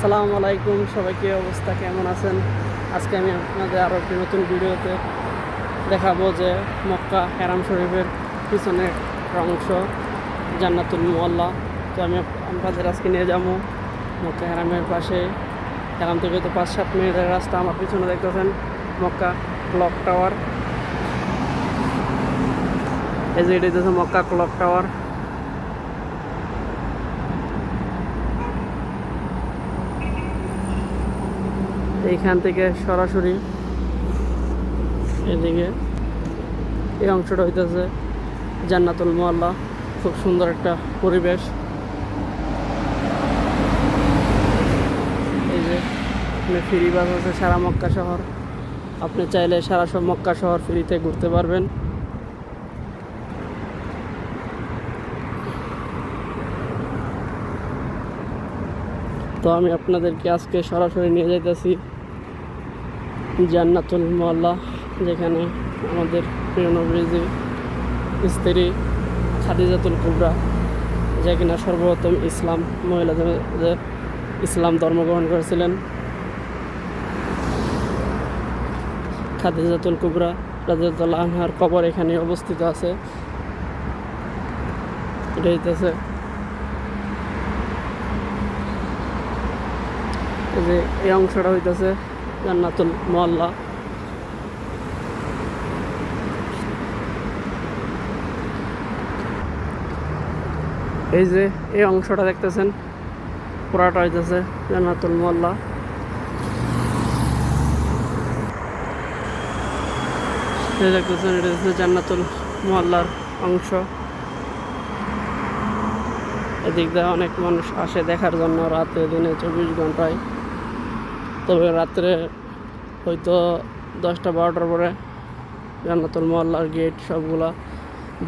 আসসালামু আলাইকুম, সবাইকে অবস্থা কেমন আছেন? আজকে আমি আপনাদের আরও একটি নতুন ভিডিওতে দেখাবো যে মক্কা হারাম শরীফের পিছনের অংশ জান্নাতুল মুআল্লা। তো আমি আপনাদের আজকে নিয়ে যাবো মক্কা হারামের পাশে। এখান থেকে তো 5-7 মিনিটের রাস্তা। আমার পিছনে দেখতেছেন মক্কা ক্লক টাওয়ার। এই যে এটা হচ্ছে মক্কা ক্লক টাওয়ার। এইখান থেকে সরাসরি এদিকে এই অংশটা হইতেছে জান্নাতুল মুআল্লা। খুব সুন্দর একটা পরিবেশ। এই যে আপনি ফ্রি বাস আছে সারা মক্কা শহর। আপনি চাইলে সারা সব মক্কা শহর ফ্রিতে ঘুরতে পারবেন। তো আমি আপনাদেরকে আজকে সরাসরি নিয়ে যাইতেছি জান্নাতুল মুআল্লা, যেখানে আমাদের প্রিয় নবীজি স্ত্রী খাদিজাতুল কুবরা, যে কিনা সর্বপ্রথম ইসলাম মহিলাদের ইসলাম ধর্মগ্রহণ করেছিলেন, খাদিজাতুল কুবরা রাদিয়াল্লাহু আনহার কবর এখানে অবস্থিত আছে। এটা হইতেছে এই যে এই অংশটা হইতেছে জান্নাতুল মুআল্লা। এই যে এই অংশটা দেখতেছেন পুরাটা হইতেছে জান্নাতুল মুআল্লা। এই দেখতেছেন এটা হচ্ছে জান্নাতুল মুআল্লার অংশ। এদিক দিয়ে অনেক মানুষ আসে দেখার জন্য, রাতে দিনে 24 ঘন্টায়। তবে রাত্রে হয়তো 10টা-12টার পরে জান্নাতুল মুআল্লার গেট সবগুলা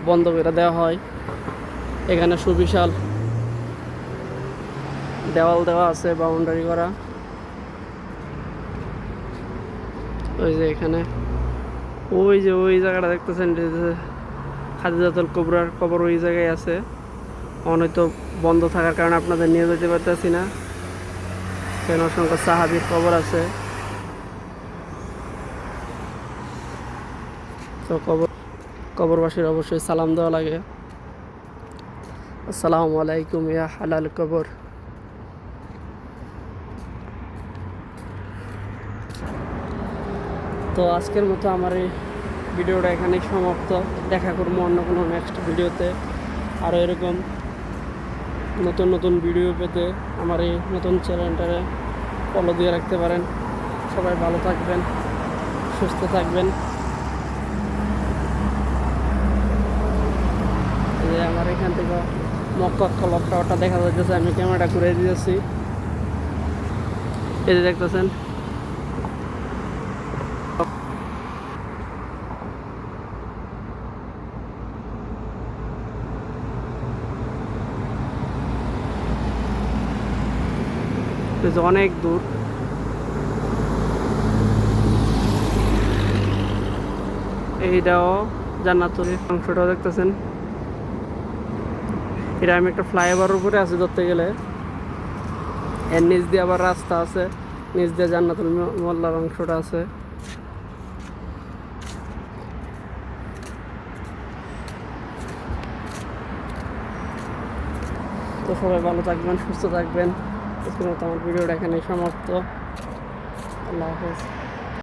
বন্ধ করে দেওয়া হয়। এখানে সুবিশাল দেওয়াল দেওয়া আছে, বাউন্ডারি করা। ওই যে এখানে ওই যে ওই জায়গাটা দেখতেছেন খাদিজাতুল কুবরার কবর ওই জায়গায় আছে। হয়তো বন্ধ থাকার কারণে আপনাদের নিয়ে যেতে পারতেছি না। এখানে অসংখ্য সাহাবীর কবর আছে। তো কবরবাসীর অবশ্যই সালাম দেওয়া লাগে। আসসালামু আলাইকুম ইয়া হালাল কবর। তো আজকের মতো আমার এই ভিডিওটা এখানেই সমাপ্ত। দেখা করবো অন্য কোনো নেক্সট ভিডিওতে। আর এরকম নতুন নতুন ভিডিও পেতে আমার এই নতুন চ্যানেলটারে ফলো দিয়ে রাখতে পারেন। সবাই ভালো থাকবেন, সুস্থ থাকবেন। যে আমার এখান থেকে মক্কা ক্লক টাওয়ারটা দেখা যাচ্ছে। আমি ক্যামেরাটা ঘুরে দিয়েছি। এই যে দেখতেছেন অনেক দূর। এইটাও জান্নাতুল অংশটাও দেখতেছেন। এটা আমি একটা ফ্লাইওভারের উপরে আছি ধরতে গেলে। এর নিচ দিয়ে আবার রাস্তা আছে, নিচ দিয়ে জান্নাতুল মুআল্লার অংশটা আছে। তো সবাই ভালো থাকবেন, সুস্থ থাকবেন। আজকের মতো আমার ভিডিওটা এখানেই সমাপ্ত। আল্লাহ হাফেজ।